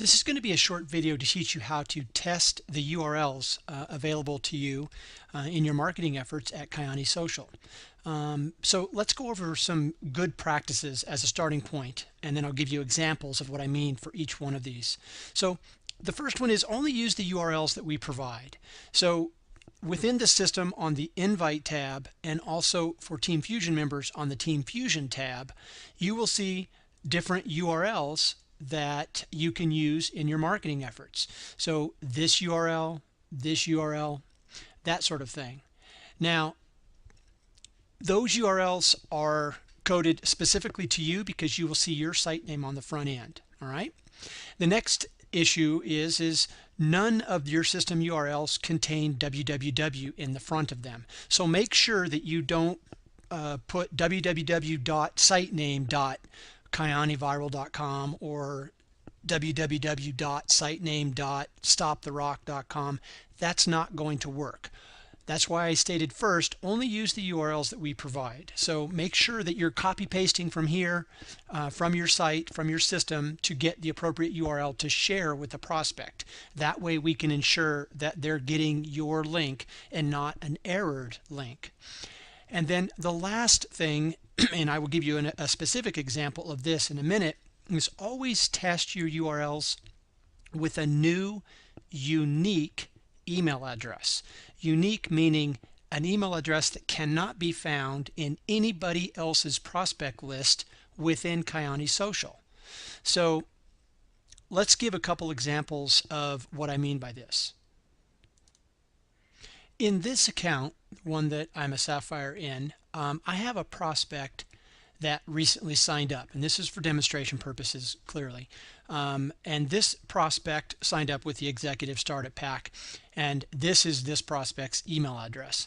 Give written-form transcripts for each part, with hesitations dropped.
This is going to be a short video to teach you how to test the URLs available to you in your marketing efforts at Kyani Social. So let's go over some good practices as a starting point, and then I'll give you examples of what I mean for each one of these. So the first one is only use the URLs that we provide. So within the system on the Invite tab, and also for Team Fusion members on the Team Fusion tab, you will see different URLs that you can use in your marketing efforts. So this URL, that sort of thing. Now, those URLs are coded specifically to you because you will see your site name on the front end. All right. The next issue is none of your system URLs contain www in the front of them. So make sure that you don't put www.sitename.kyaniviral.com or www.sitename.stoptherock.com. That's not going to work. That's why I stated first, only use the URLs that we provide. So make sure that you're copy pasting from here, from your site, from your system, to get the appropriate URL to share with the prospect. That way we can ensure that they're getting your link and not an errored link. And then the last thing, and I will give you a specific example of this in a minute, is always test your URLs with a new, unique email address. Unique meaning an email address that cannot be found in anybody else's prospect list within Kyani Social. So let's give a couple examples of what I mean by this. In this account, one that I'm a Sapphire in, I have a prospect that recently signed up, and this is for demonstration purposes clearly. And this prospect signed up with the Executive Startup Pack, and this is this prospect's email address.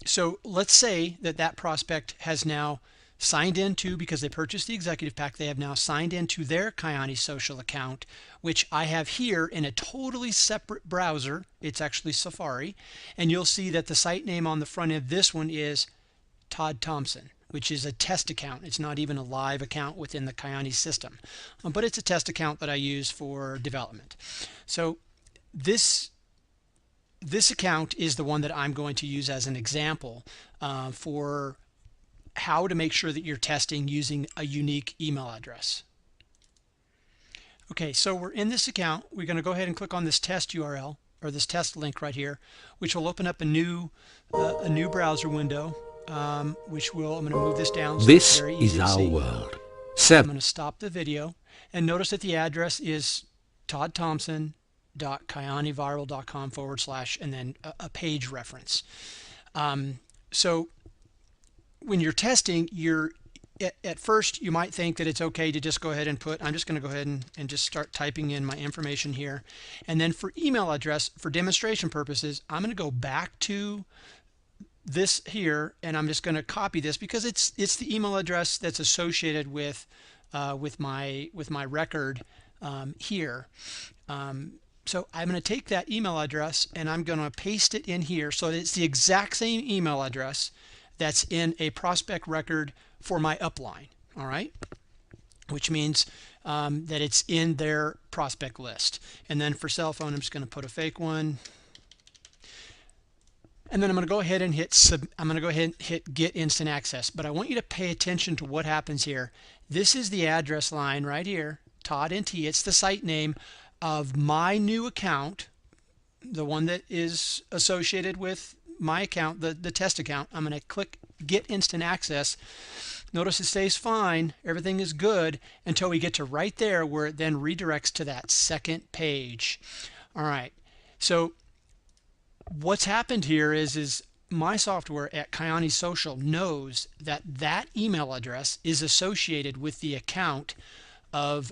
So let's say that that prospect has now signed into, because they purchased the Executive Pack, they have now signed into their Kyani Social account, which I have here in a totally separate browser. It's actually Safari, and you'll see that the site name on the front end of this one is Todd Thompson, which is a test account. It's not even a live account within the Kyani system, but it's a test account that I use for development. So this account is the one that I'm going to use as an example for how to make sure that you're testing using a unique email address. Okay, so we're in this account. We're going to go ahead and click on this test URL, or this test link right here, which will open up a new browser window. I'm going to move this down. So this is our world. I'm going to stop the video, and notice that the address is toddthompson.kyaniviral.com / and then a page reference. So when you're testing, at first you might think that it's okay to just go ahead and I'm just going to go ahead and just start typing in my information here. And then for email address, for demonstration purposes, I'm going to go back to this here, and I'm just going to copy this because it's the email address that's associated with my record here. So I'm going to take that email address and I'm going to paste it in here so that it's the exact same email address that's in a prospect record for my upline. All right, which means that it's in their prospect list. And then for cell phone, I'm just going to put a fake one. And then I'm going to go ahead and hit get instant access. But I want you to pay attention to what happens here. This is the address line right here, Todd NT. It's the site name of my new account, the one that is associated with my account, the test account. I'm going to click get instant access. Notice it stays fine. Everything is good until we get to right there where it then redirects to that second page. All right. So what's happened here is my software at Kyani Social knows that that email address is associated with the account of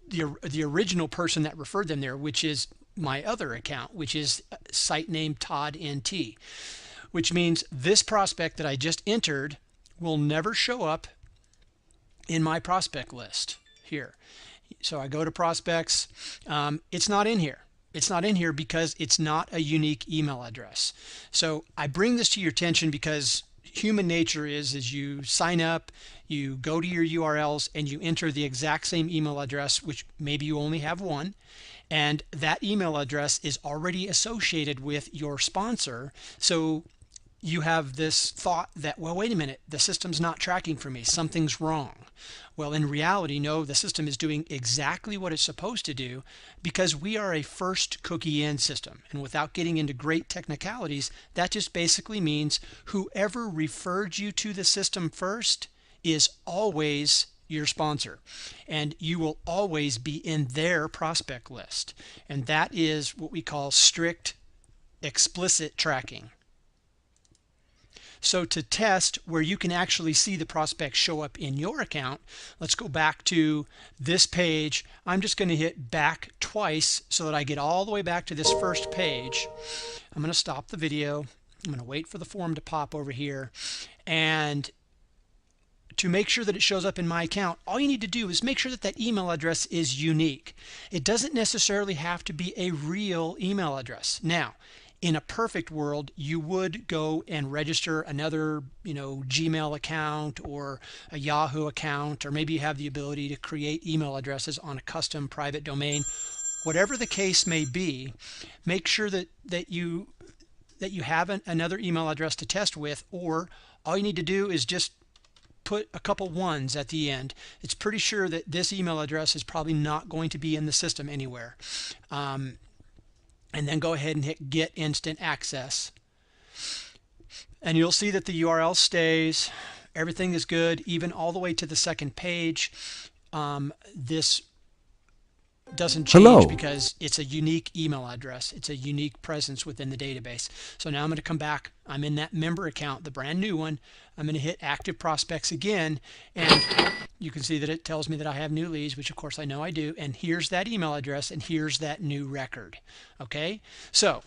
the original person that referred them there, which is my other account, which is site name Todd NT, which means this prospect that I just entered will never show up in my prospect list here. So I go to prospects. It's not in here. It's not in here because it's not a unique email address. So I bring this to your attention because human nature is you sign up, you go to your URLs, and you enter the exact same email address, which maybe you only have one, and that email address is already associated with your sponsor. So you have this thought that, well, wait a minute, the system's not tracking for me, something's wrong. Well, in reality, no, the system is doing exactly what it's supposed to do, because we are a first cookie in system. And without getting into great technicalities, that just basically means whoever referred you to the system first is always your sponsor, and you will always be in their prospect list. And that is what we call strict explicit tracking. So to test where you can actually see the prospects show up in your account, let's go back to this page. I'm just going to hit back twice so that I get all the way back to this first page. I'm going to stop the video. I'm going to wait for the form to pop over here. And to make sure that it shows up in my account, all you need to do is make sure that that email address is unique. It doesn't necessarily have to be a real email address. Now, in a perfect world, you would go and register another, Gmail account or a Yahoo account, or maybe you have the ability to create email addresses on a custom private domain. Whatever the case may be, make sure that you have another email address to test with, or all you need to do is just put a couple ones at the end. It's pretty sure that this email address is probably not going to be in the system anywhere. And then go ahead and hit get instant access, and you'll see that the URL stays, everything is good, even all the way to the second page. This doesn't change because it's a unique email address. It's a unique presence within the database. So now I'm going to come back. I'm in that member account, the brand new one. I'm going to hit active prospects again, and you can see that it tells me that I have new leads, which of course I know I do. And here's that email address, and here's that new record. Okay, so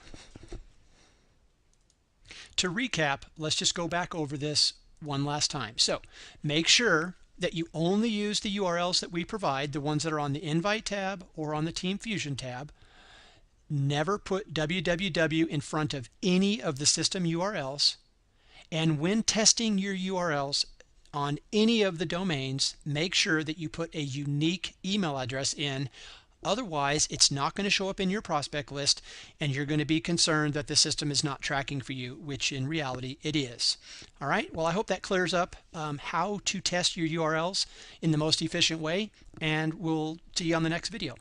to recap, let's just go back over this one last time. So make sure that you only use the URLs that we provide, the ones that are on the Invite tab or on the Team Fusion tab. Never put www in front of any of the system URLs. And when testing your URLs on any of the domains, make sure that you put a unique email address in. Otherwise, it's not going to show up in your prospect list, and you're going to be concerned that the system is not tracking for you, which in reality it is. All right, well, I hope that clears up how to test your URLs in the most efficient way, and we'll see you on the next video.